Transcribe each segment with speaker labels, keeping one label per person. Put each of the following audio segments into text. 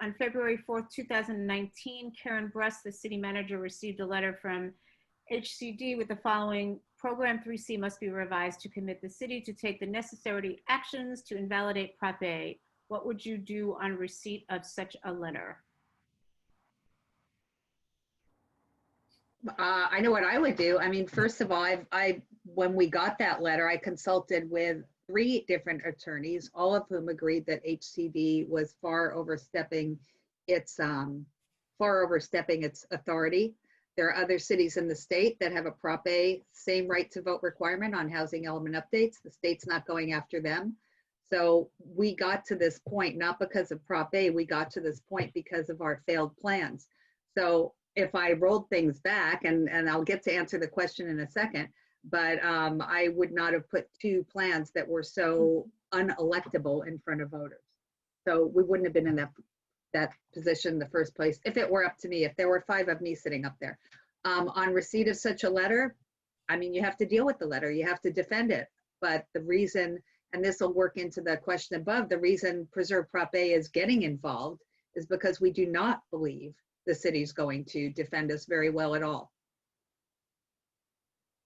Speaker 1: on February 4th, 2019, Karen Brust, the city manager, received a letter from HCD with the following: Program 3C must be revised to commit the city to take the necessary actions to invalidate Prop A. What would you do on receipt of such a letter?
Speaker 2: I know what I would do. I mean, first of all, when we got that letter, I consulted with 3 different attorneys, all of whom agreed that HCD was far overstepping its authority. There are other cities in the state that have a Prop A, same right to vote requirement on housing element updates. The state's not going after them. So we got to this point, not because of Prop A, we got to this point because of our failed plans. So if I rolled things back, and I'll get to answer the question in a second, but I would not have put 2 plans that were so unelectable in front of voters. So we wouldn't have been in that position in the first place if it were up to me, if there were 5 of me sitting up there. On receipt of such a letter, I mean, you have to deal with the letter, you have to defend it. But the reason, and this will work into the question above, the reason Preserve Prop A is getting involved is because we do not believe the city's going to defend us very well at all.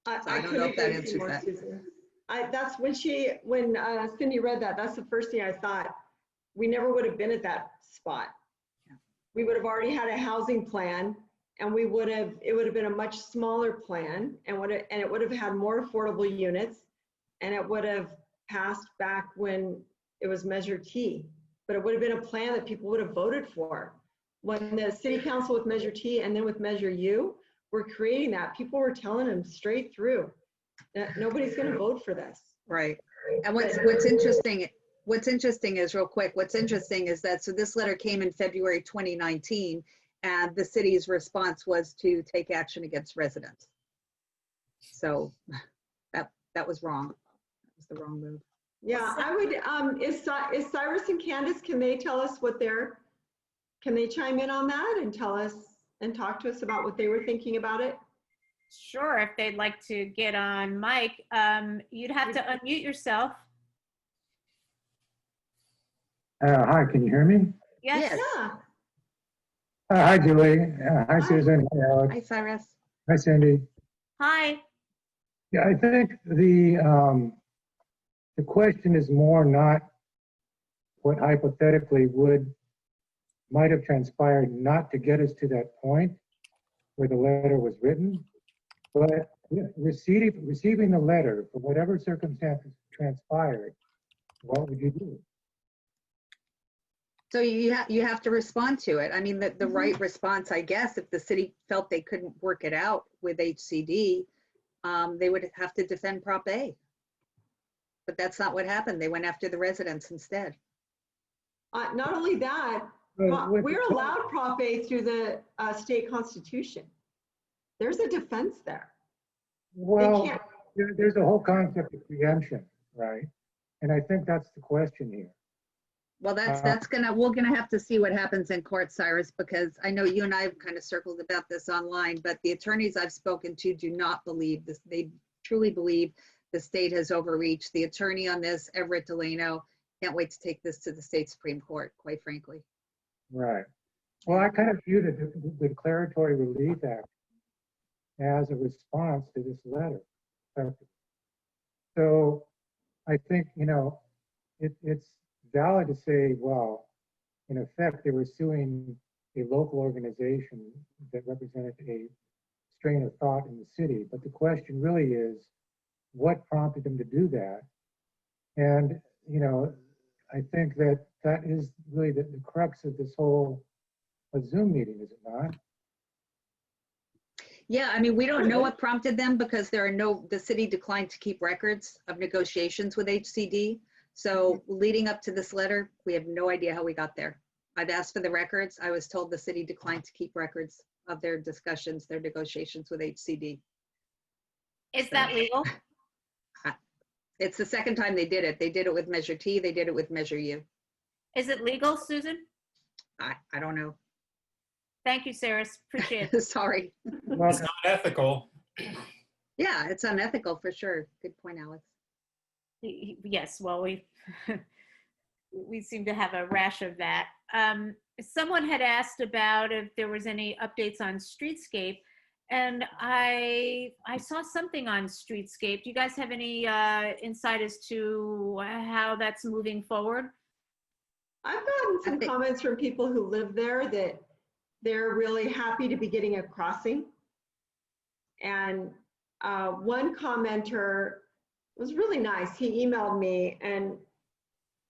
Speaker 3: I
Speaker 2: don't know if that answers that.
Speaker 3: Susan. That's when Cindy read that, that's the first thing I thought. We never would have been at that spot.
Speaker 2: Yeah.
Speaker 3: We would have already had a housing plan, and it would have been a much smaller plan, and it would have had more affordable units, and it would have passed back when it was Measure T. But it would have been a plan that people would have voted for. When the city council with Measure T and then with Measure U were creating that, people were telling them straight through that nobody's going to vote for this.
Speaker 2: Right. And what's interesting is, real quick, what's interesting is that, so this letter came in February 2019, and the city's response was to take action against residents. So that was wrong. That was the wrong move.
Speaker 3: Yeah, I would, is Cyrus and Candace, can they tell us can they chime in on that and tell us and talk to us about what they were thinking about it?
Speaker 1: Sure, if they'd like to get on mic, you'd have to unmute yourself.
Speaker 4: Hi, can you hear me?
Speaker 1: Yes.
Speaker 3: Yeah.
Speaker 4: Hi, Julie. Hi, Susan. Hi, Alex.
Speaker 2: Hi, Cyrus.
Speaker 4: Hi, Cindy.
Speaker 1: Hi.
Speaker 4: Yeah, I think the question is more not what hypothetically might have transpired not to get us to that point where the letter was written, but receiving the letter, for whatever circumstances transpired, what would you do?
Speaker 2: So you have to respond to it. I mean, the right response, I guess, if the city felt they couldn't work it out with HCD, they would have to defend Prop A. But that's not what happened. They went after the residents instead.
Speaker 3: Not only that, we're allowed Prop A through the state constitution. There's a defense there.
Speaker 4: Well, there's a whole concept of preemption, right? And I think that's the question here.
Speaker 2: Well, we're gonna have to see what happens in court, Cyrus, because I know you and I have kind of circled about this online, but the attorneys I've spoken to do not believe this. They truly believe the state has overreached. The attorney on this, Everett Delano, can't wait to take this to the state Supreme Court, quite frankly.
Speaker 4: Right. Well, I kind of view the Declaratory Relief Act as a response to this letter. So I think, it's valid to say, well, in effect, they were suing a local organization that represented a strain of thought in the city. But the question really is, what prompted them to do that? And, I think that is really the crux of this whole Zoom meeting, is it not?
Speaker 2: Yeah, I mean, we don't know what prompted them because the city declined to keep records of negotiations with HCD. So leading up to this letter, we have no idea how we got there. I've asked for the records. I was told the city declined to keep records of their discussions, their negotiations with HCD.
Speaker 1: Is that legal?
Speaker 2: It's the second time they did it. They did it with Measure T. They did it with Measure U.
Speaker 1: Is it legal, Susan?
Speaker 2: I don't know.
Speaker 1: Thank you, Cyrus. Appreciate it.
Speaker 2: Sorry.
Speaker 4: Well,
Speaker 5: It's not ethical.
Speaker 2: Yeah, it's unethical for sure. Good point, Alex.
Speaker 1: Yes, well, we seem to have a rash of that. Someone had asked about if there was any updates on Streetscape, and I saw something on Streetscape. Do you guys have any insight as to how that's moving forward?
Speaker 3: I've gotten some comments from people who live there that they're really happy to be getting a crossing. And one commenter was really nice. He emailed me and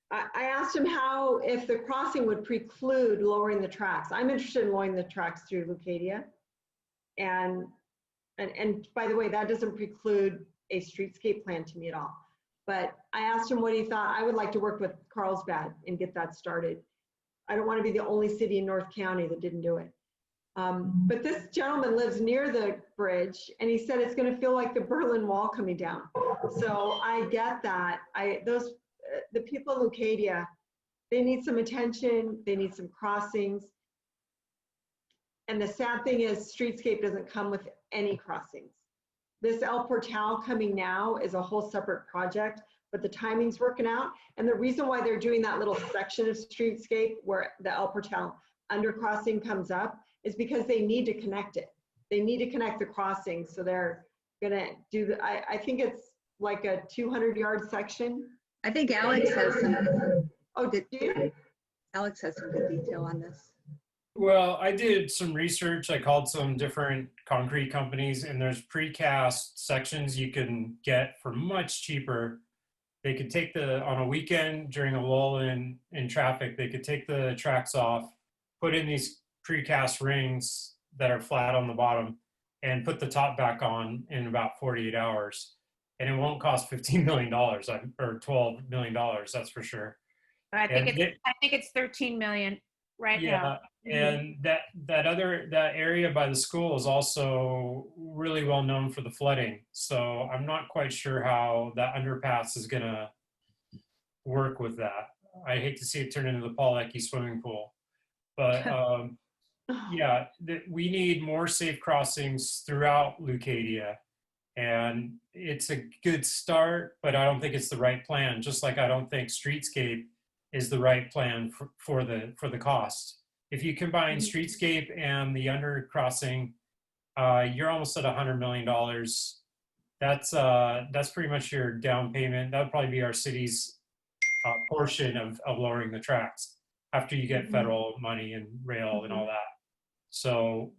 Speaker 3: I asked him how, if the crossing would preclude lowering the tracks. I'm interested in lowering the tracks through Leucadia. And by the way, that doesn't preclude a streetscape plan to me at all. But I asked him what he thought. I would like to work with Carlsbad and get that started. I don't want to be the only city in North County that didn't do it. But this gentleman lives near the bridge and he said it's going to feel like the Berlin Wall coming down. So I get that. The people in Leucadia, they need some attention, they need some crossings. And the sad thing is Streetscape doesn't come with any crossings. This El Portal coming now is a whole separate project, but the timing's working out. And the reason why they're doing that little section of Streetscape where the El Portal undercrossing comes up is because they need to connect it. They need to connect the crossing. So they're gonna do, I think it's like a 200-yard section.
Speaker 2: I think Alex has some,
Speaker 3: Oh, did you?
Speaker 2: Alex has some good detail on this.
Speaker 5: Well, I did some research. I called some different concrete companies, and there's precast sections you can get for much cheaper. They could take on a weekend during a lull in traffic, they could take the tracks off, put in these precast rings that are flat on the bottom, and put the top back on in about 48 hours. And it won't cost $15 million or $12 million, that's for sure.
Speaker 1: I think it's 13 million right now.
Speaker 5: And that area by the school is also really well known for the flooding. So I'm not quite sure how that underpass is gonna work with that. I hate to see it turn into the Paul Eckie swimming pool, but yeah, we need more safe crossings throughout Leucadia. And it's a good start, but I don't think it's the right plan. Just like I don't think Streetscape is the right plan for the cost. If you combine Streetscape and the undercrossing, you're almost at $100 million. That's pretty much your down payment. That would probably be our city's portion of lowering the tracks after you get federal money and rail and all that. So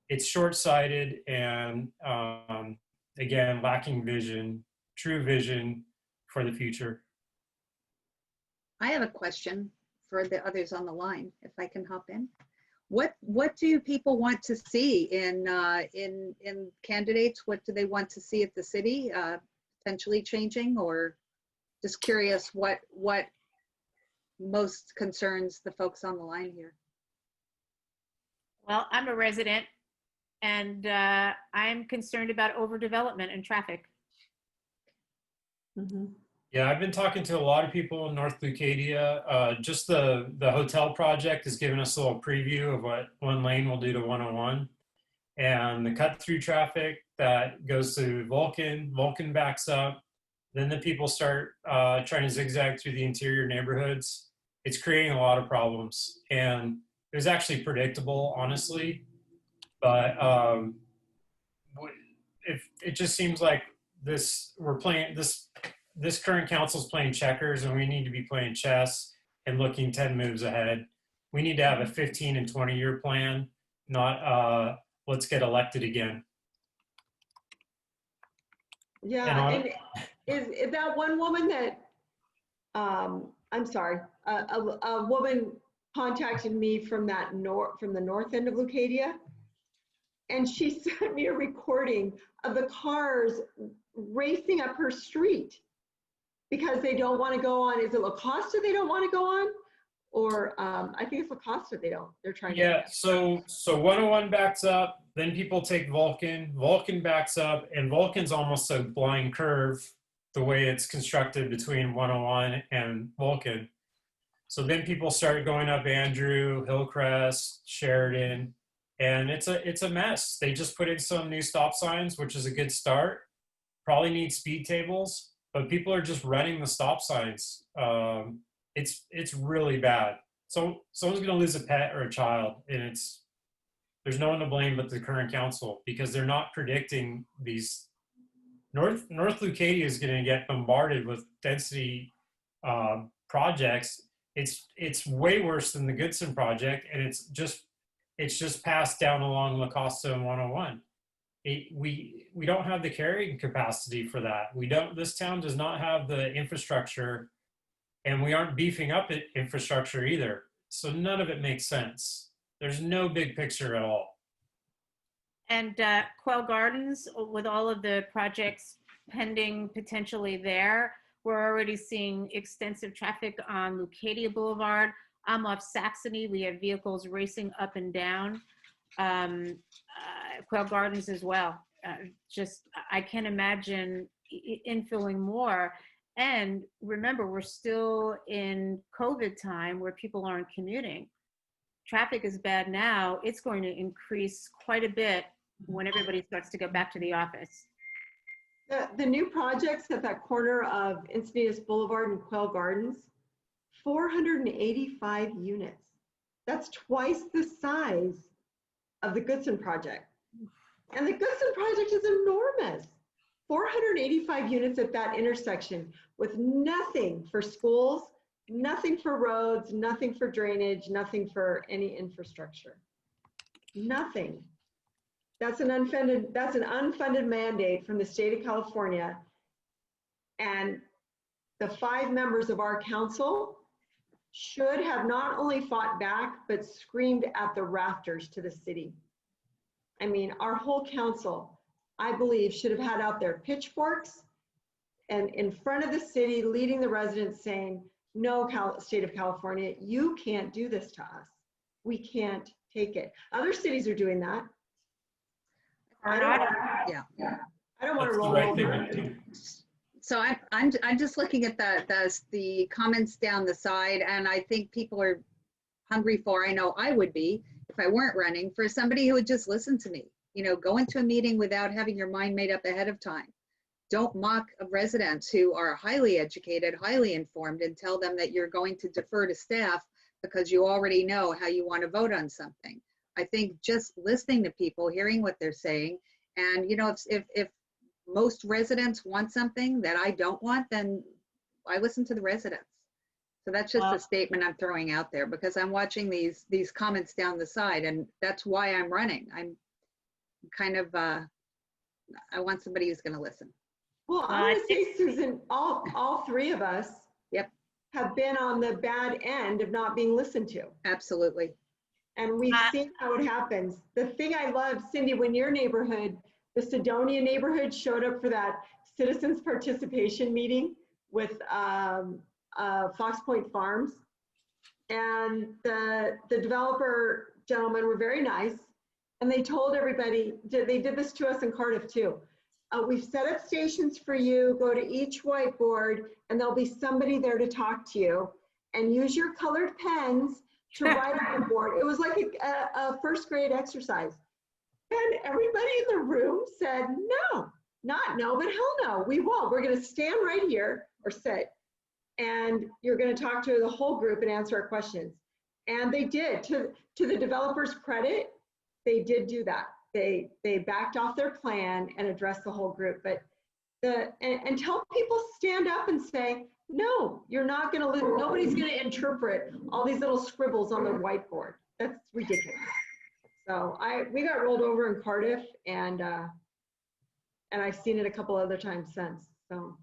Speaker 5: it's short-sighted and again, lacking vision, true vision for the future.
Speaker 2: I have a question for the others on the line, if I can hop in. What do people want to see in candidates? What do they want to see at the city potentially changing, or just curious what most concerns the folks on the line here?
Speaker 1: Well, I'm a resident and I'm concerned about overdevelopment and traffic.
Speaker 5: Yeah, I've been talking to a lot of people in North Leucadia. Just the hotel project has given us a little preview of what one lane will do to 101. And the cut through traffic that goes to Vulcan backs up. Then the people start trying to zigzag through the interior neighborhoods. It's creating a lot of problems. And it was actually predictable, honestly. But if it just seems like this current council's playing checkers and we need to be playing chess and looking 10 moves ahead. We need to have a 15 and 20-year plan, not let's get elected again.
Speaker 3: Yeah, and is that one woman that, I'm sorry, a woman contacted me from the north end of Leucadia, and she sent me a recording of the cars racing up her street because they don't want to go on. Is it La Costa they don't want to go on? Or I think it's La Costa they're trying to.
Speaker 5: Yeah, so 101 backs up, then people take Vulcan backs up, and Vulcan's almost a blind curve the way it's constructed between 101 and Vulcan. So then people start going up Andrew, Hillcrest, Sheridan, and it's a mess. They just put in some new stop signs, which is a good start. Probably need speed tables, but people are just running the stop signs. it's really bad. So someone's going to lose a pet or a child, and there's no one to blame but the current council, because they're not predicting these. North Leucadia is going to get bombarded with density projects. It's way worse than the Goodson project, and it's just passed down along La Costa and 101. We don't have the carrying capacity for that. This town does not have the infrastructure, and we aren't beefing up infrastructure either. So none of it makes sense. There's no big picture at all.
Speaker 1: And Quail Gardens, with all of the projects pending potentially there, we're already seeing extensive traffic on Leucadia Boulevard. I'm off Saxony. We have vehicles racing up and down. Quail Gardens as well. I can't imagine infilling more. And remember, we're still in COVID time where people aren't commuting. Traffic is bad now. It's going to increase quite a bit when everybody starts to go back to the office.
Speaker 3: The new projects at that corner of Encinitas Boulevard and Quail Gardens, 485 units. That's twice the size of the Goodson project. And the Goodson project is enormous. 485 units at that intersection with nothing for schools, nothing for roads, nothing for drainage, nothing for any infrastructure. Nothing. That's an unfunded mandate from the state of California. And the 5 members of our council should have not only fought back, but screamed at the rafters to the city. I mean, our whole council, I believe, should have had out their pitchforks and in front of the city, leading the residents saying, no, state of California, you can't do this to us. We can't take it. Other cities are doing that. I don't want to roll over.
Speaker 2: So I'm just looking at the comments down the side, and I think people are hungry for, I know I would be if I weren't running, for somebody who would just listen to me. Go into a meeting without having your mind made up ahead of time. Don't mock residents who are highly educated, highly informed, and tell them that you're going to defer to staff because you already know how you want to vote on something. I think just listening to people, hearing what they're saying, and if most residents want something that I don't want, then I listen to the residents. So that's just a statement I'm throwing out there, because I'm watching these comments down the side, and that's why I'm running. I'm kind of I want somebody who's going to listen.
Speaker 3: Well, I want to say, Susan, all 3 of us have been on the bad end of not being listened to.
Speaker 2: Absolutely.
Speaker 3: And we've seen how it happens. The thing I love, Cindy, when your neighborhood, the Sedonia neighborhood, showed up for that citizens participation meeting with Fox Point Farms, and the developer gentlemen were very nice, and they told everybody, they did this to us in Cardiff too. We've set up stations for you, go to each whiteboard, and there'll be somebody there to talk to you, and use your colored pens to write on the board. It was like a first grade exercise. And everybody in the room said, no, not no, but hell no, we won't. We're gonna stand right here or sit, and you're gonna talk to the whole group and answer our questions. And they did. To the developer's credit, they did do that. They backed off their plan and addressed the whole group. But until people stand up and say, no, you're not gonna listen, nobody's gonna interpret all these little scribbles on the whiteboard. That's ridiculous. So we got rolled over in Cardiff, and I've seen it a couple other times since. So,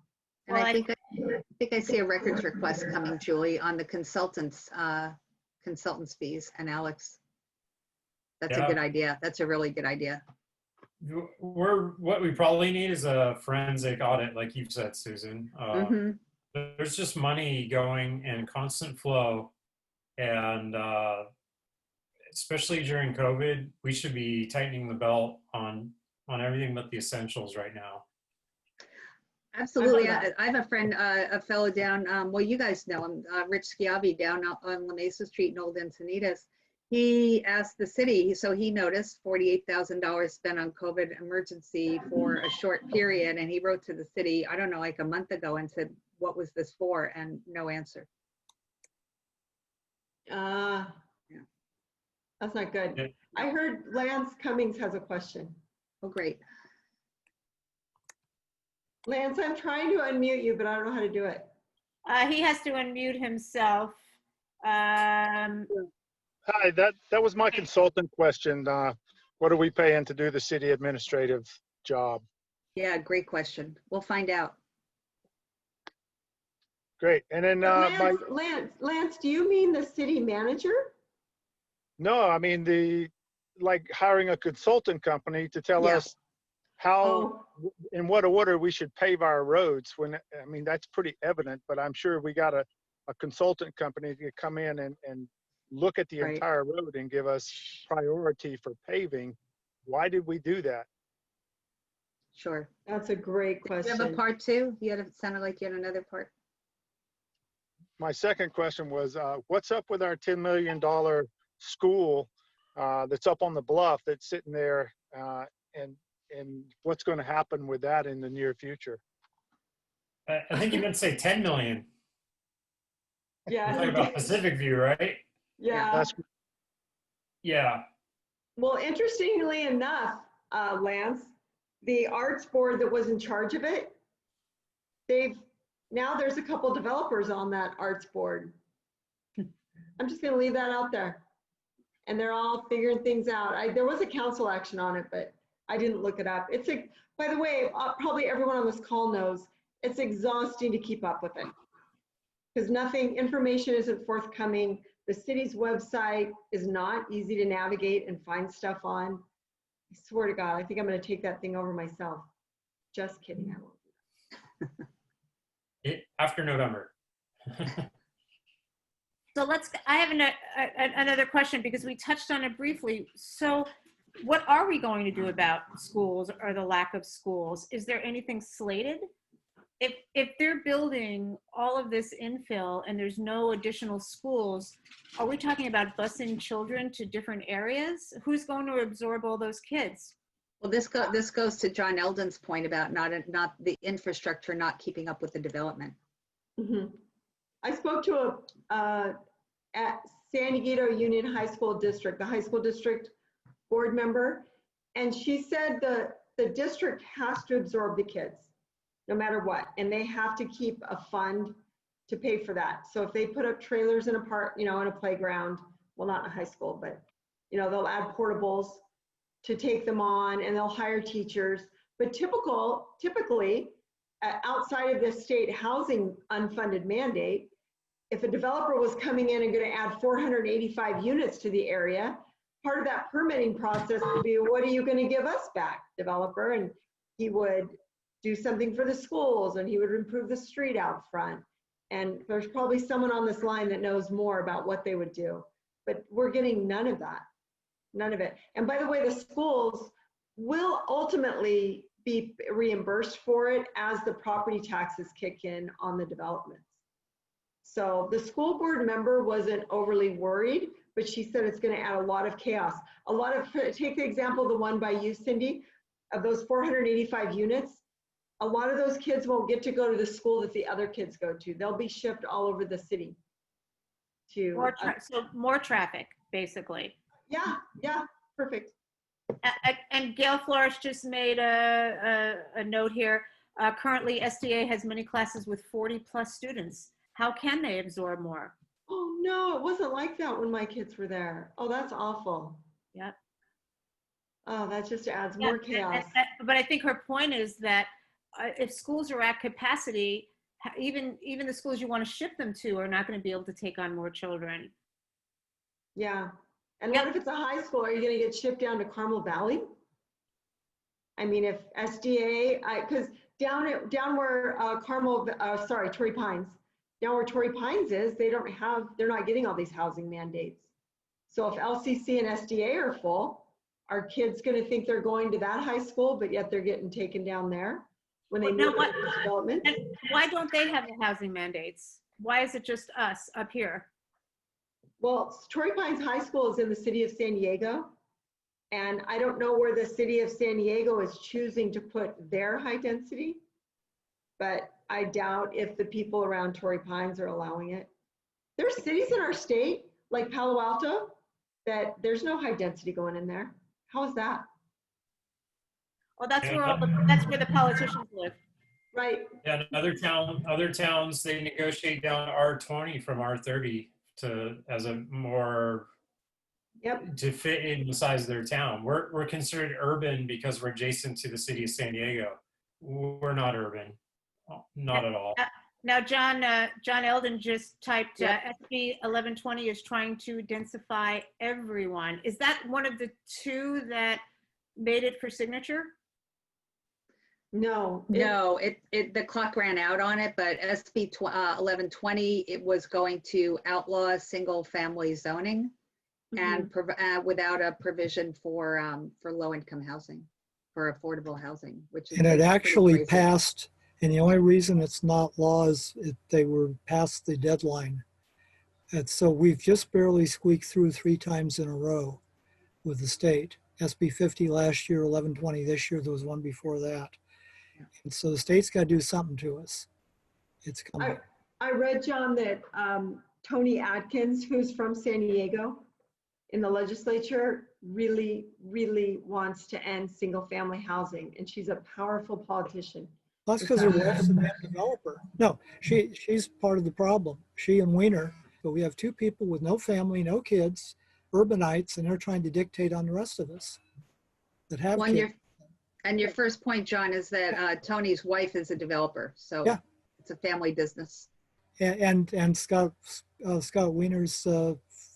Speaker 2: and I think I see a records request coming, Julie, on the consultants fees. And Alex, that's a good idea. That's a really good idea.
Speaker 5: What we probably need is a forensic audit, like you've said, Susan. There's just money going in constant flow, and especially during COVID, we should be tightening the belt on everything but the essentials right now.
Speaker 2: Absolutely. I have a friend, a fellow down, well, you guys know him, Rich Schiavi, down on La Mesa Street in Old Encinitas. He asked the city, so he noticed $48,000 spent on COVID emergency for a short period, and he wrote to the city, I don't know, like a month ago, and said, what was this for? And no answer.
Speaker 3: Uh,
Speaker 2: Yeah.
Speaker 3: That's not good.
Speaker 5: Yeah.
Speaker 3: I heard Lance Cummings has a question.
Speaker 2: Oh, great.
Speaker 3: Lance, I'm trying to unmute you, but I don't know how to do it.
Speaker 1: He has to unmute himself. Um,
Speaker 6: Hi, that was my consultant question. What are we paying to do the city administrative job?
Speaker 2: Yeah, great question. We'll find out.
Speaker 6: Great. And then
Speaker 3: But Lance, do you mean the city manager?
Speaker 6: no, I mean like hiring a consultant company to tell
Speaker 2: Yeah.
Speaker 6: us how,
Speaker 3: Oh,
Speaker 6: in what order we should pave our roads. When, I mean, that's pretty evident, but I'm sure we got a consultant company to come in and look at the
Speaker 2: Right.
Speaker 6: entire road and give us priority for paving. Why did we do that?
Speaker 2: Sure.
Speaker 3: that's a great
Speaker 2: You have a
Speaker 3: question.
Speaker 2: part two? It sounded like you had another part.
Speaker 6: My second question was, what's up with our $10 million school that's up on the bluff that's sitting there, and what's going to happen with that in the near future?
Speaker 5: I think you meant to say 10 million. You're
Speaker 3: Yeah,
Speaker 5: talking about Pacific View, right?
Speaker 3: yeah.
Speaker 6: That's
Speaker 5: Yeah.
Speaker 3: Well, interestingly enough, Lance, the arts board that was in charge of it, now there's a couple developers on that arts board. I'm just gonna leave that out there. And they're all figuring things out. There was a council action on it, but I didn't look it up. By the way, probably everyone on this call knows, it's exhausting to keep up with it. Because information isn't forthcoming. The city's website is not easy to navigate and find stuff on. I swear to God, I think I'm gonna take that thing over myself. Just kidding, I won't.
Speaker 5: After November.
Speaker 1: So I have another question because we touched on it briefly. So what are we going to do about schools or the lack of schools? Is there anything slated? If they're building all of this infill and there's no additional schools, are we talking about busing children to different areas? Who's going to absorb all those kids?
Speaker 2: Well, this goes to John Eldon's point about not the infrastructure not keeping up with the development.
Speaker 3: Mhm. I spoke to at San Diego Union High School District, the high school district board member, and she said the district has to absorb the kids no matter what, and they have to keep a fund to pay for that. So if they put up trailers in in a playground, well, not in a high school, but they'll add portables to take them on, and they'll hire teachers. But typically, outside of the state housing unfunded mandate, if a developer was coming in and going to add 485 units to the area, part of that permitting process would be, what are you going to give us back, developer? And he would do something for the schools, and he would improve the street out front. And there's probably someone on this line that knows more about what they would do. But we're getting none of that, none of it. And by the way, the schools will ultimately be reimbursed for it as the property taxes kick in on the developments. So the school board member wasn't overly worried, but she said it's going to add a lot of chaos. Take the example, the one by you, Cindy, of those 485 units. A lot of those kids won't get to go to the school that the other kids go to. They'll be shipped all over the city.
Speaker 1: So more traffic, basically.
Speaker 3: Yeah, perfect.
Speaker 1: And Gail Flores just made a note here. Currently, SDA has many classes with 40 plus students. How can they absorb more?
Speaker 3: Oh no, it wasn't like that when my kids were there. Oh, that's awful.
Speaker 1: Yeah.
Speaker 3: Oh, that just adds more chaos.
Speaker 1: But I think her point is that if schools are at capacity, even the schools you want to ship them to are not going to be able to take on more children.
Speaker 3: Yeah. And what if it's a high school? Are you going to get shipped down to Carmel Valley? I mean, if SDA, because down where Torrey Pines, down where Torrey Pines is, they're not getting all these housing mandates. So if LCC and SDA are full, are kids going to think they're going to that high school, but yet they're getting taken down there when they move to this development?
Speaker 1: And why don't they have the housing mandates? Why is it just us up here?
Speaker 3: Well, Torrey Pines High School is in the city of San Diego. And I don't know where the city of San Diego is choosing to put their high density, but I doubt if the people around Torrey Pines are allowing it. There's cities in our state like Palo Alto, that there's no high density going in there. How is that?
Speaker 1: Well, that's
Speaker 5: Yeah,
Speaker 1: where that's where the politicians live.
Speaker 3: Right.
Speaker 5: Yeah, and other towns, they negotiate down to R20 from R30 to, as a more,
Speaker 3: Yep.
Speaker 5: to fit in the size of their town. We're considered urban because we're adjacent to the city of San Diego. We're not urban, not at all.
Speaker 1: Now, John Eldon just typed,
Speaker 2: Yep.
Speaker 1: SB 1120 is trying to densify everyone. Is that one of the two that made it for signature?
Speaker 3: No.
Speaker 2: No, the clock ran out on it, but SB 1120, it was going to outlaw single-family zoning and without a provision for low-income housing, for affordable housing, which is
Speaker 7: And it
Speaker 2: pretty
Speaker 7: actually
Speaker 2: crazy.
Speaker 7: passed, and the only reason it's not law is they were past the deadline. And so we've just barely squeaked through 3 times in a row with the state. SB 50 last year, 1120 this year, there was one before that.
Speaker 2: Yeah.
Speaker 7: And so the state's got to do something to us. It's coming.
Speaker 3: I read, John, that Tony Atkins, who's from San Diego in the legislature, really, really wants to end single family housing. And she's a powerful politician.
Speaker 7: That's because her wife's a damn developer. No, she's part of the problem. She and Weiner, but we have 2 people with no family, no kids, urbanites, and they're trying to dictate on the rest of us that have
Speaker 2: Well,
Speaker 7: kids.
Speaker 2: and your first point, John, is that Tony's wife is a developer, so
Speaker 7: Yeah.
Speaker 2: it's a family business.
Speaker 7: And Scott Weiner's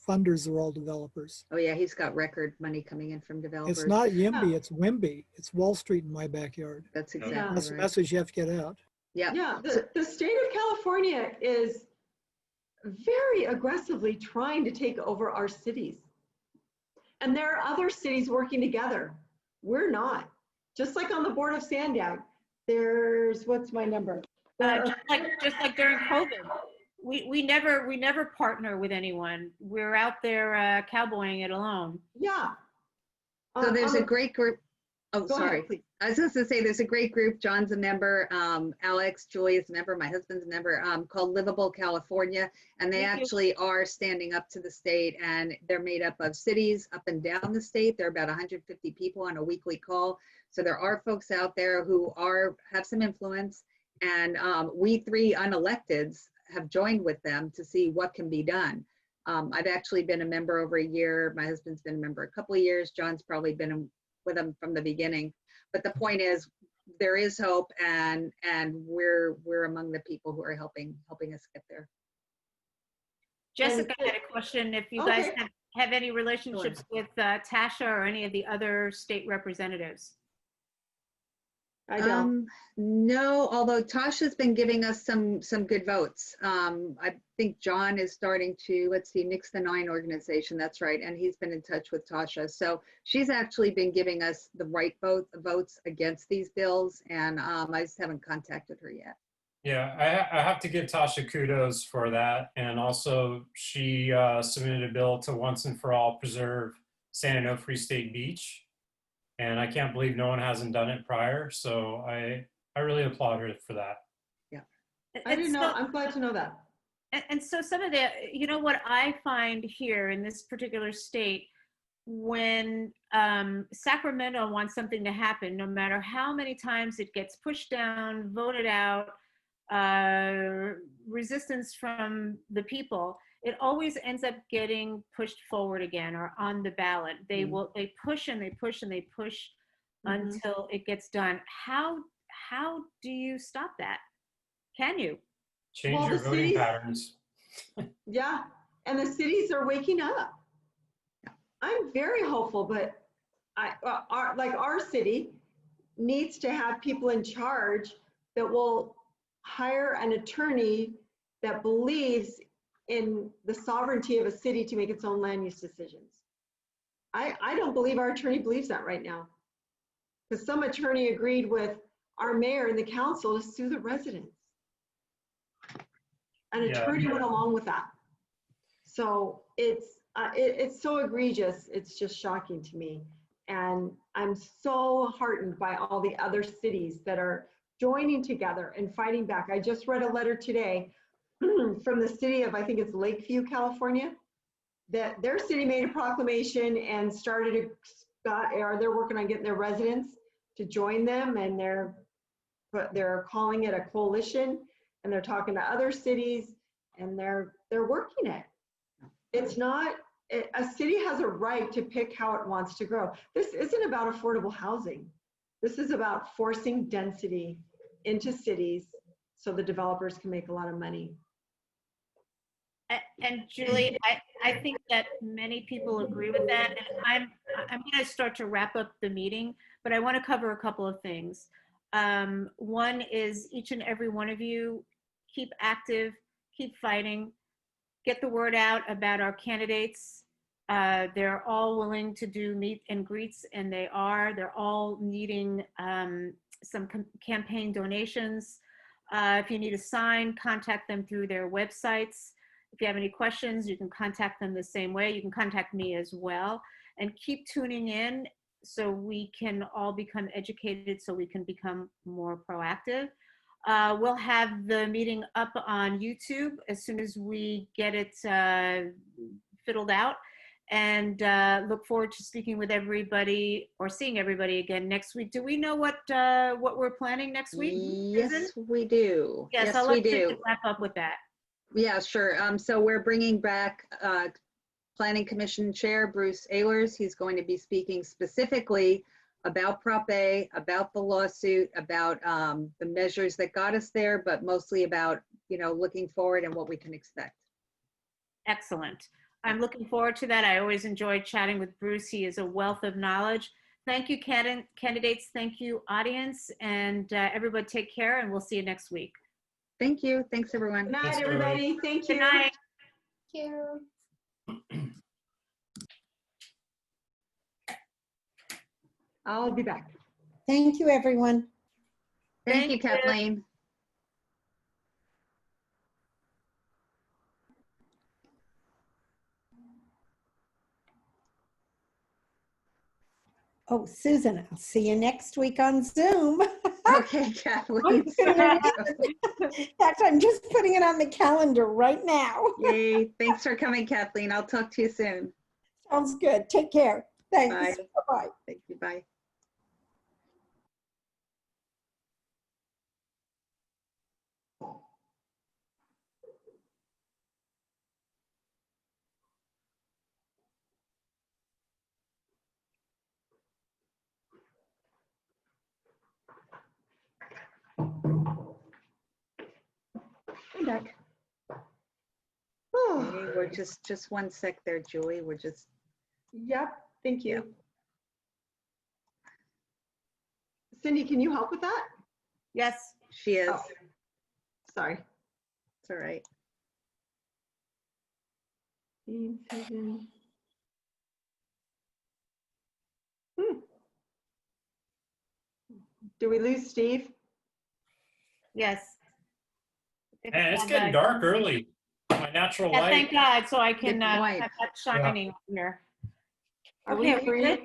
Speaker 7: funders are all developers.
Speaker 2: Oh yeah, he's got record money coming in from developers.
Speaker 7: It's not YIMBY, it's WIMBY. It's Wall Street in my backyard.
Speaker 2: That's
Speaker 3: Yeah.
Speaker 2: exactly
Speaker 7: That's the
Speaker 2: right.
Speaker 7: message you have to get out.
Speaker 2: Yeah.
Speaker 3: Yeah, the state of California is very aggressively trying to take over our cities. And there are other cities working together. We're not. Just like on the board of Sandag, there's, what's my number?
Speaker 1: Just like during COVID, we never partner with anyone. We're out there cowboying it alone.
Speaker 3: Yeah.
Speaker 2: So there's
Speaker 3: on
Speaker 2: a
Speaker 3: the-
Speaker 2: great group. Oh,
Speaker 3: Go ahead,
Speaker 2: sorry.
Speaker 3: please.
Speaker 2: I was just gonna say, there's a great group. John's a member. Alex, Julie is a member. My husband's a member. Called Livable California, and they
Speaker 1: Thank you.
Speaker 2: actually are standing up to the state. And they're made up of cities up and down the state. There are about 150 people on a weekly call. So there are folks out there who have some influence, and we 3 unelecteds have joined with them to see what can be done. I've actually been a member over a year. My husband's been a member a couple of years. John's probably been with them from the beginning. But the point is, there is hope, and we're among the people who are helping us get there.
Speaker 1: Jessica had a question. If you guys
Speaker 3: Okay.
Speaker 1: have any relationships with Tasha or any of the other state representatives.
Speaker 3: I don't.
Speaker 2: No, although Tasha's been giving us some good votes. I think John is starting to, let's see, Nix the 9 organization, that's right, and he's been in touch with Tasha. So she's actually been giving us the right votes against these bills, and I just haven't contacted her yet.
Speaker 5: Yeah, I have to give Tasha kudos for that. And also, she submitted a bill to once and for all preserve San Onofre State Beach. And I can't believe no one hasn't done it prior. So I really applaud her for that.
Speaker 3: I didn't know. I'm glad to know that.
Speaker 1: And so some of the, you know, what I find here in this particular state, when Sacramento wants something to happen, no matter how many times it gets pushed down, voted out, resistance from the people, it always ends up getting pushed forward again or on the ballot. They push and they push and they push until it gets done. How do you stop that? Can you?
Speaker 5: Change
Speaker 3: Well,
Speaker 5: your
Speaker 3: the
Speaker 5: voting
Speaker 3: cities-
Speaker 5: patterns.
Speaker 3: Yeah, and the cities are waking up. I'm very hopeful, but our city needs to have people in charge that will hire an attorney that believes in the sovereignty of a city to make its own land use decisions. I don't believe our attorney believes that right now, because some attorney agreed with our mayor and the council to sue the residents. An attorney went along with that. So it's so egregious. It's just shocking to me. And I'm so heartened by all the other cities that are joining together and fighting back. I just read a letter today from the city of, I think it's Lakeview, California. that their city made a proclamation and started or they're working on getting their residents to join them, and they're calling it a coalition, and they're talking to other cities, and they're working it. It's not, a city has a right to pick how it wants to grow. This isn't about affordable housing. This is about forcing density into cities so the developers can make a lot of money.
Speaker 1: And Julie, I think that many people agree with that. And I'm going to start to wrap up the meeting, but I want to cover a couple of things. One is each and every one of you, keep active, keep fighting, get the word out about our candidates. They're all willing to do meet and greets, and they're all needing some campaign donations. If you need a sign, contact them through their websites. If you have any questions, you can contact them the same way. You can contact me as well. And keep tuning in so we can all become educated, so we can become more proactive. We'll have the meeting up on YouTube as soon as we get it fiddled out. And look forward to speaking with everybody or seeing everybody again next week. Do we know what we're planning next week?
Speaker 2: Yes, we do.
Speaker 1: Yes, I'll let you wrap up with that.
Speaker 2: Yeah, sure. So we're bringing back Planning Commission Chair Bruce Ehlers. He's going to be speaking specifically about Prop A, about the lawsuit, about the measures that got us there, but mostly about, looking forward and what we can expect.
Speaker 1: Excellent. I'm looking forward to that. I always enjoy chatting with Bruce. He is a wealth of knowledge. Thank you, candidates. Thank you, audience. And everybody take care, and we'll see you next week.
Speaker 2: Thank you. Thanks, everyone.
Speaker 3: Good night,
Speaker 5: Thanks,
Speaker 3: everybody. Thank you.
Speaker 1: Good night.
Speaker 8: Thank you.
Speaker 3: I'll be back.
Speaker 8: Thank you, everyone.
Speaker 2: Thank you, Kathleen.
Speaker 8: Oh, Susan, I'll see you next week on Zoom.
Speaker 2: Okay, Kathleen.
Speaker 8: In fact, I'm just putting it on the calendar right now.
Speaker 2: Yay. Thanks for coming, Kathleen. I'll talk to you soon.
Speaker 8: Sounds good. Take care. Thanks.
Speaker 2: Bye.
Speaker 8: Bye-bye.
Speaker 2: Thank you. Bye.
Speaker 3: I'm back.
Speaker 2: Okay, we're just 1 sec there, Julie. We're just,
Speaker 3: Yep, thank you. Cindy, can you help with that?
Speaker 1: Yes.
Speaker 2: she is.
Speaker 3: Oh. Sorry.
Speaker 2: It's all right.
Speaker 3: Susan. Do we lose Steve?
Speaker 1: Yes.
Speaker 5: And it's getting dark early. My natural
Speaker 1: Yeah,
Speaker 5: light.
Speaker 1: thank God, so I can
Speaker 2: Good
Speaker 1: have
Speaker 2: point.
Speaker 1: that shining here.
Speaker 3: Are
Speaker 1: Okay,
Speaker 3: we
Speaker 1: we
Speaker 3: free?
Speaker 1: good?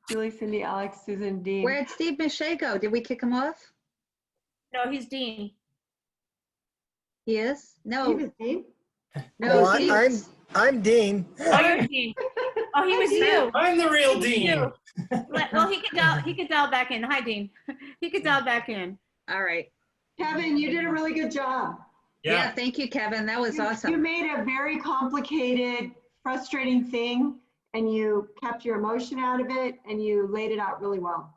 Speaker 3: Julie, Cindy, Alex, Susan, Dean.
Speaker 2: Where'd Steve Miche go? Did we kick him off?
Speaker 1: No, he's Dean.
Speaker 2: He is?
Speaker 3: Steve
Speaker 2: No,
Speaker 3: is Dean?
Speaker 2: no,
Speaker 9: Well,
Speaker 2: Steve.
Speaker 9: I'm Dean.
Speaker 1: Oh, you're Dean. Oh, he was you.
Speaker 5: I'm the real
Speaker 1: He was
Speaker 5: Dean.
Speaker 1: you. Well, he could dial back in. Hi, Dean. He could dial back in.
Speaker 2: All right.
Speaker 3: Kevin, you did a really good job.
Speaker 2: Yeah,
Speaker 5: Yeah.
Speaker 2: thank you, Kevin. That was
Speaker 3: You
Speaker 2: awesome.
Speaker 3: made a very complicated, frustrating thing, and you kept your emotion out of it, and you laid it out really well.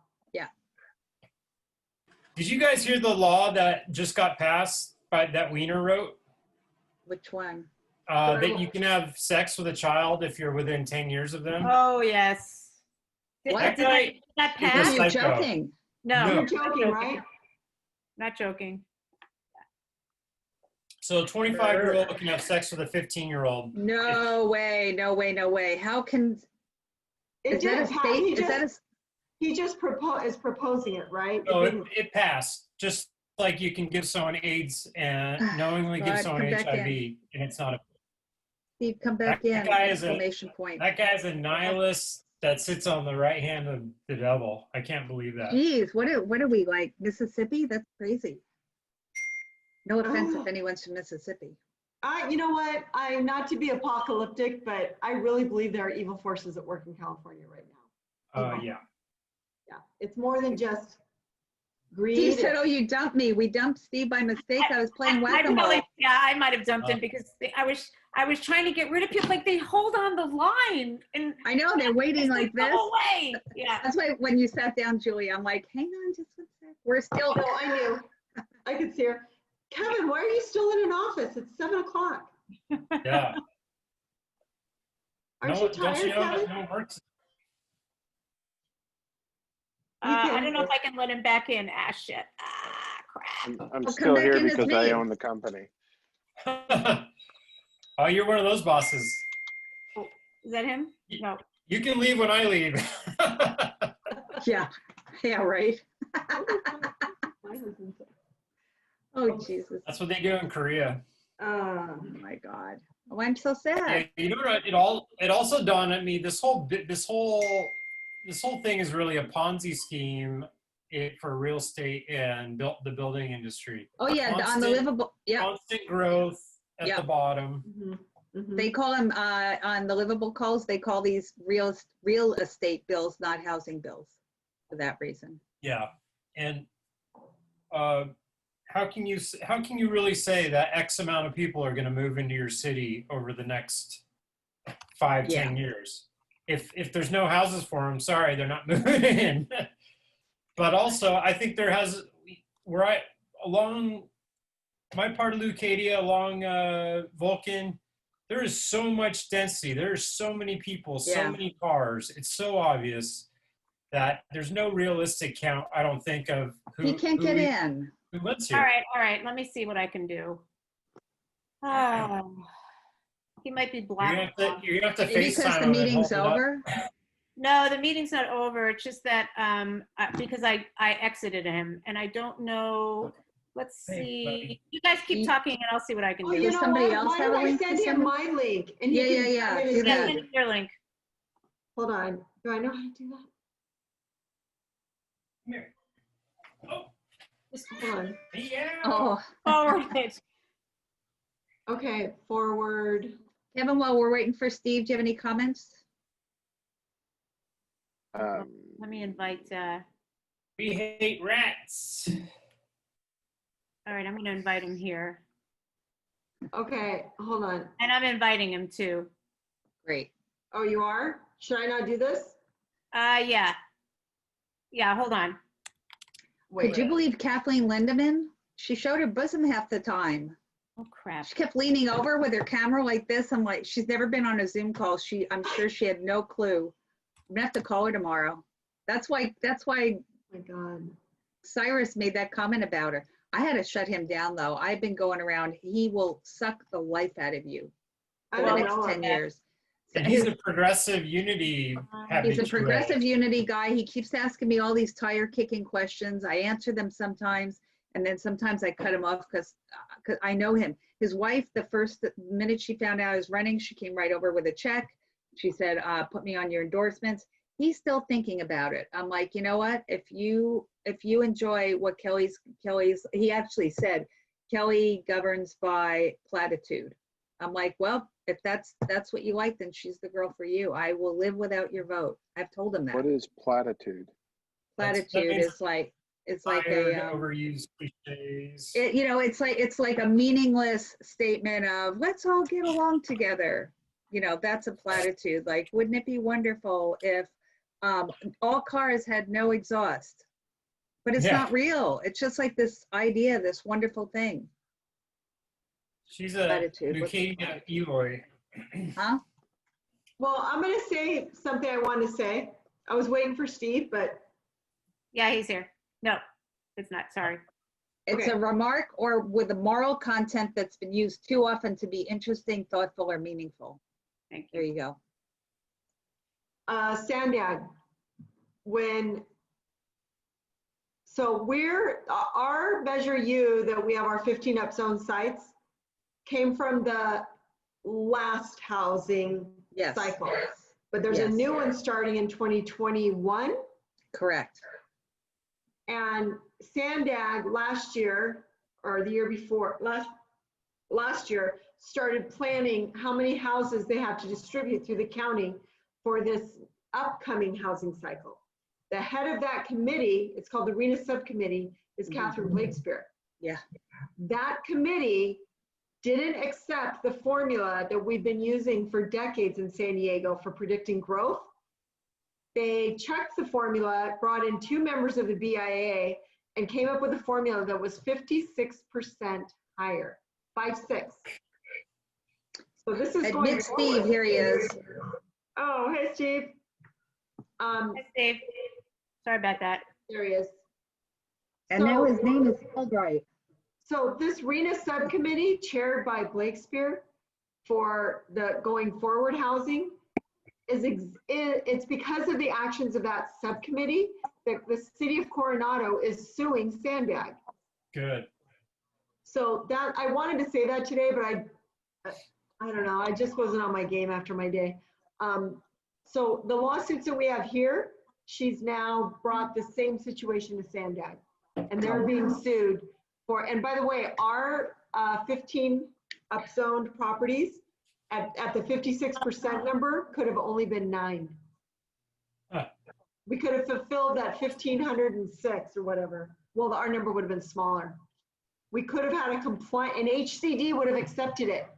Speaker 5: Did you guys hear the law that just got passed that Wiener wrote?
Speaker 2: Which one?
Speaker 5: That you can have sex with a child if you're within 10 years of them?
Speaker 1: Oh, yes.
Speaker 2: What?
Speaker 1: Did that
Speaker 5: He
Speaker 2: Are
Speaker 1: pass?
Speaker 5: was
Speaker 2: you
Speaker 5: psycho.
Speaker 2: joking?
Speaker 1: No,
Speaker 5: No.
Speaker 3: You're joking, right?
Speaker 1: not joking.
Speaker 5: So a 25-year-old can have sex with a 15-year-old.
Speaker 2: No way, no way, no way. How can,
Speaker 3: It
Speaker 2: is that a
Speaker 3: didn't pass.
Speaker 2: state, is that a,
Speaker 3: He just is proposing it, right?
Speaker 5: So
Speaker 3: It didn't-
Speaker 5: it passed. Just like you can give someone AIDS and knowingly give
Speaker 2: God,
Speaker 5: someone
Speaker 2: come back
Speaker 5: HIV,
Speaker 2: in.
Speaker 5: and it's not a.
Speaker 2: Steve, come back
Speaker 5: That
Speaker 2: in,
Speaker 5: guy is a-
Speaker 2: exclamation point.
Speaker 5: That guy's a nihilist that sits on the right hand of the devil. I can't believe that.
Speaker 2: Geez, what are we, like Mississippi? That's crazy. No offense
Speaker 3: Oh.
Speaker 2: if anyone's from Mississippi.
Speaker 3: You know what? I'm not to be apocalyptic, but I really believe there are evil forces at work in California right now.
Speaker 5: Yeah.
Speaker 3: Yeah, it's more than just
Speaker 2: Steve
Speaker 3: greed.
Speaker 2: said, "Oh, you dumped me. We dumped Steve by mistake. I was playing whack-a-mole."
Speaker 1: Yeah, I might have jumped in because I was trying to get rid of people. Like they hold on the line and
Speaker 2: I know they're waiting
Speaker 1: it's
Speaker 2: like this.
Speaker 1: go away. Yeah.
Speaker 2: That's why when you sat down, Julie, I'm like, hang on just one sec. We're still.
Speaker 3: No, I knew. I could see her. Kevin, why are you still in an office? It's 7 o'clock.
Speaker 5: Yeah.
Speaker 3: Aren't
Speaker 5: No,
Speaker 3: you
Speaker 5: don't
Speaker 3: tired,
Speaker 5: you know
Speaker 3: Kevin?
Speaker 5: that no one works?
Speaker 1: I don't know if I can let him back in. Ah, shit. Ah, crap.
Speaker 9: I'm
Speaker 2: Well,
Speaker 9: still
Speaker 2: come back
Speaker 9: here
Speaker 2: in as
Speaker 9: because I
Speaker 2: me.
Speaker 9: own the company.
Speaker 5: Oh, you're one of those bosses.
Speaker 1: Is that him? No.
Speaker 5: You can leave when I leave.
Speaker 2: Yeah. Yeah, right. Oh, Jesus.
Speaker 5: That's what they do in Korea.
Speaker 2: Oh, my God. Oh, I'm so
Speaker 5: Yeah,
Speaker 2: sad.
Speaker 5: you know what? It also dawned on me this whole thing is really a Ponzi scheme for real estate and the building industry.
Speaker 2: Oh, yeah, on the
Speaker 5: Constant-
Speaker 2: livable, yeah.
Speaker 5: Constant growth at
Speaker 2: Yeah.
Speaker 5: the bottom.
Speaker 2: They call them, on the livable calls, they call these real estate bills, not housing bills, for that reason.
Speaker 5: Yeah, and how can you really say that X amount of people are going to move into your city over the next 5-10 years? If there's no houses for them, sorry, they're not moving in. But also, I think along my part of Leucadia, along Vulcan, there is so much density. There's so many people, so
Speaker 2: Yeah.
Speaker 5: many cars. It's so obvious that there's no realistic count, I don't think, of
Speaker 2: He can't get in.
Speaker 5: who lives
Speaker 1: All
Speaker 5: here.
Speaker 1: right. Let me see what I can do. He might be
Speaker 5: You're
Speaker 1: blocked.
Speaker 5: gonna have to
Speaker 2: Maybe because
Speaker 5: FaceTime
Speaker 2: the
Speaker 5: him and
Speaker 2: meeting's
Speaker 5: hold it up.
Speaker 2: over.
Speaker 1: No, the meeting's not over. It's just that because I exited him and I don't know. Let's
Speaker 5: Hey,
Speaker 1: see.
Speaker 5: buddy.
Speaker 1: You guys keep talking and I'll see what I can
Speaker 3: Oh,
Speaker 1: do.
Speaker 3: you
Speaker 2: Does
Speaker 3: know
Speaker 2: somebody
Speaker 3: what?
Speaker 2: else
Speaker 3: Why
Speaker 2: have
Speaker 3: don't
Speaker 2: a
Speaker 3: I
Speaker 2: link to
Speaker 3: send him
Speaker 2: send?
Speaker 3: my link? And
Speaker 2: Yeah,
Speaker 3: he can
Speaker 2: yeah,
Speaker 3: come in
Speaker 2: do
Speaker 3: and
Speaker 2: that.
Speaker 3: see.
Speaker 1: Send me your link.
Speaker 3: Hold on. Do I know how to do that?
Speaker 5: Come here. Oh,
Speaker 1: Just
Speaker 3: Hold on.
Speaker 5: yeah.
Speaker 2: Oh,
Speaker 1: forward it.
Speaker 3: Okay, forward.
Speaker 2: Kevin, while we're waiting for Steve, do you have any comments?
Speaker 1: Let me invite.
Speaker 5: We hate rats.
Speaker 1: All right, I'm going to invite him here,
Speaker 3: Okay, hold on.
Speaker 1: and I'm inviting him too.
Speaker 2: Great.
Speaker 3: Oh, you are? Should I not do this?
Speaker 1: Yeah. Hold on.
Speaker 2: Could you believe Kathleen Lindemann? She showed her bosom half the time.
Speaker 1: Oh crap.
Speaker 2: She kept leaning over with her camera like this. I'm like, she's never been on a Zoom call. I'm sure she had no clue. I'm gonna have to call her tomorrow. That's why
Speaker 3: Oh my God.
Speaker 2: Cyrus made that comment about her. I had to shut him down though. I've been going around. He will suck the life out of you
Speaker 3: I
Speaker 2: for the
Speaker 3: don't
Speaker 2: next
Speaker 3: know.
Speaker 2: 10 years.
Speaker 5: And he's a progressive unity
Speaker 2: He's a
Speaker 5: habitué.
Speaker 2: progressive unity guy. He keeps asking me all these tire kicking questions. I answer them sometimes, and then sometimes I cut him off because I know him. His wife, the first minute she found out I was running, she came right over with a check. She said, put me on your endorsements. He's still thinking about it. I'm like, you know what? If you enjoy what Kelly's, he actually said, Kelly governs by platitude. I'm like, well, if that's what you like, then she's the girl for you. I will live without your vote. I've told him that.
Speaker 9: What is platitude?
Speaker 2: Platitude
Speaker 5: means
Speaker 2: is like, it's like
Speaker 5: Tired,
Speaker 2: a,
Speaker 5: overused cliches.
Speaker 2: it's like a meaningless statement of let's all get along together. That's a platitude. Like, wouldn't it be wonderful if all cars had no exhaust? But it's
Speaker 5: Yeah.
Speaker 2: not real. It's just like this idea, this wonderful thing.
Speaker 5: She's a
Speaker 2: Platitude. What's the
Speaker 5: Leucadia Eloy.
Speaker 2: Huh?
Speaker 3: Well, I'm going to say something I wanted to say. I was waiting for Steve, but
Speaker 1: Yeah, he's here. No, it's not. Sorry.
Speaker 2: It's
Speaker 3: Okay.
Speaker 2: a remark or with a moral content that's been used too often to be interesting, thoughtful, or meaningful.
Speaker 1: Thank
Speaker 2: There
Speaker 1: you.
Speaker 2: you go.
Speaker 3: Sandyag, our Measure U that we have our 15 upzone sites came from the last housing
Speaker 2: Yes.
Speaker 3: cycle. But there's a
Speaker 2: Yes.
Speaker 3: new one starting in 2021.
Speaker 2: Correct.
Speaker 3: And Sandag last year, or the year before, last year, started planning how many houses they have to distribute through the county for this upcoming housing cycle. The head of that committee, it's called the RENA Subcommittee, is Catherine Blakespear.
Speaker 2: Yeah.
Speaker 3: That committee didn't accept the formula that we've been using for decades in San Diego for predicting growth. They checked the formula, brought in 2 members of the BIA, and came up with a formula that was 56% higher, 5-6. So this is going
Speaker 2: Admit
Speaker 3: forward.
Speaker 2: Steve, here he is.
Speaker 3: Oh, hey, Steve.
Speaker 1: Hi, Dave. Sorry about that.
Speaker 3: There he is.
Speaker 2: And now his name is spelled right.
Speaker 3: So this RENA subcommittee chaired by Blakespear for the going forward housing it's because of the actions of that subcommittee that the city of Coronado is suing Sandbag.
Speaker 5: Good.
Speaker 3: So that I wanted to say that today, but I don't know. I just wasn't on my game after my day. So the lawsuits that we have here, she's now brought the same situation to Sandbag, and they're being sued for. And by the way, our 15 upzoned properties at the 56% number could have only been 9.
Speaker 5: Huh.
Speaker 3: We could have fulfilled that 1,506 or whatever. Well, our number would have been smaller. We could have had a compliant, and HCD would have accepted it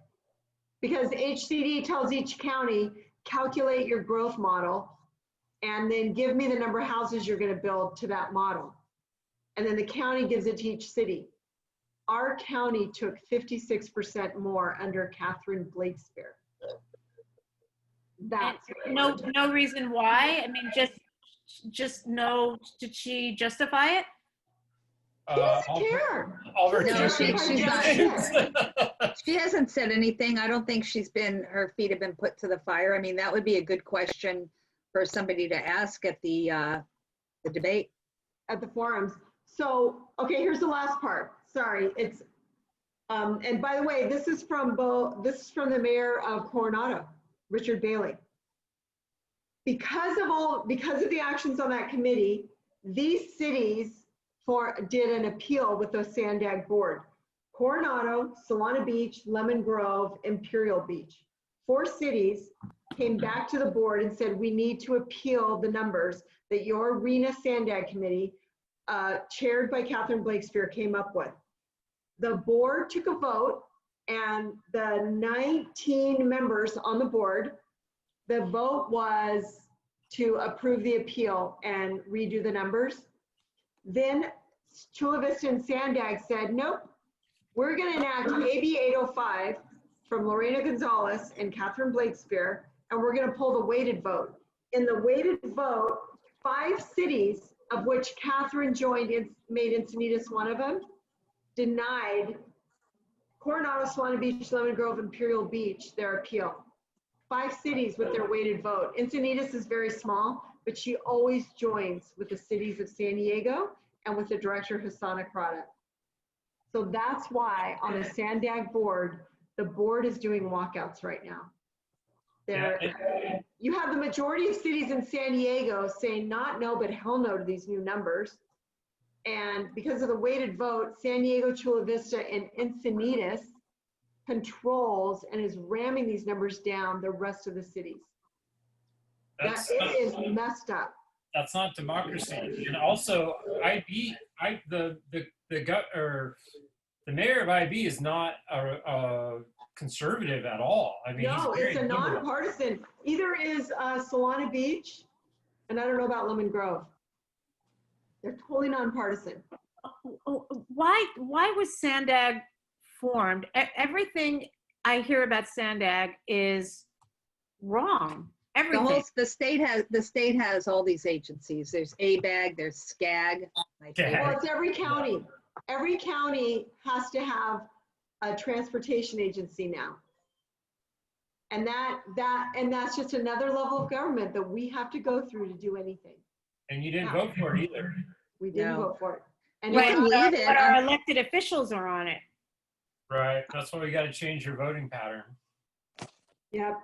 Speaker 3: because HCD tells each county, calculate your growth model and then give me the number of houses you're going to build to that model. And then the county gives it to each city. Our county took 56% more under Catherine Blakespear. That's
Speaker 1: No reason why. I mean, just no. Did she justify it?
Speaker 3: She doesn't care.
Speaker 2: No, she's
Speaker 3: not.
Speaker 2: She hasn't said anything. I don't think her feet have been put to the fire. I mean, that would be a good question for somebody to ask at the debate.
Speaker 3: At the forums. So, okay, here's the last part. Sorry, it's, and by the way, this is from the mayor of Coronado, Richard Bailey. Because of the actions on that committee, these cities did an appeal with the Sandag board. Coronado, Solana Beach, Lemon Grove, Imperial Beach. 4 cities came back to the board and said, we need to appeal the numbers that your RENA Sandag committee, chaired by Catherine Blakespear, came up with. The board took a vote, and the 19 members on the board, the vote was to approve the appeal and redo the numbers. Then Chula Vista and Sandag said, nope, we're going to enact AB 805 from Lorena Gonzalez and Catherine Blakespear, and we're going to pull the weighted vote. In the weighted vote, 5 cities, of which Catherine joined and made Encinitas one of them, denied Coronado, Solana Beach, Lemon Grove, Imperial Beach their appeal. 5 cities with their weighted vote. Encinitas is very small, but she always joins with the cities of San Diego and with the director Hassan Akrada. So that's why on the Sandag board, the board is doing walkouts right now. You have the majority of cities in San Diego saying not no, but hell no to these new numbers. And because of the weighted vote, San Diego, Chula Vista, and Encinitas controls and is ramming these numbers down the rest of the cities. It is messed up.
Speaker 5: That's not democracy. And also, the mayor of IB is not a conservative at all. I mean,
Speaker 3: no, it's a nonpartisan. Either is Solana Beach, and I don't know about Lemon Grove. They're totally nonpartisan.
Speaker 1: Why was Sandag formed? Everything I hear about Sandag is wrong. Everything.
Speaker 2: The state has all these agencies. There's ABAG, there's SCAG.
Speaker 3: Well, it's every county. Every county has to have a transportation agency now. And that's just another level of government that we have to go through to do anything.
Speaker 5: And you didn't vote for it either.
Speaker 3: We didn't vote for it. And
Speaker 1: but our elected officials are on it.
Speaker 5: Right. That's why we got to change your voting pattern.
Speaker 3: Yep.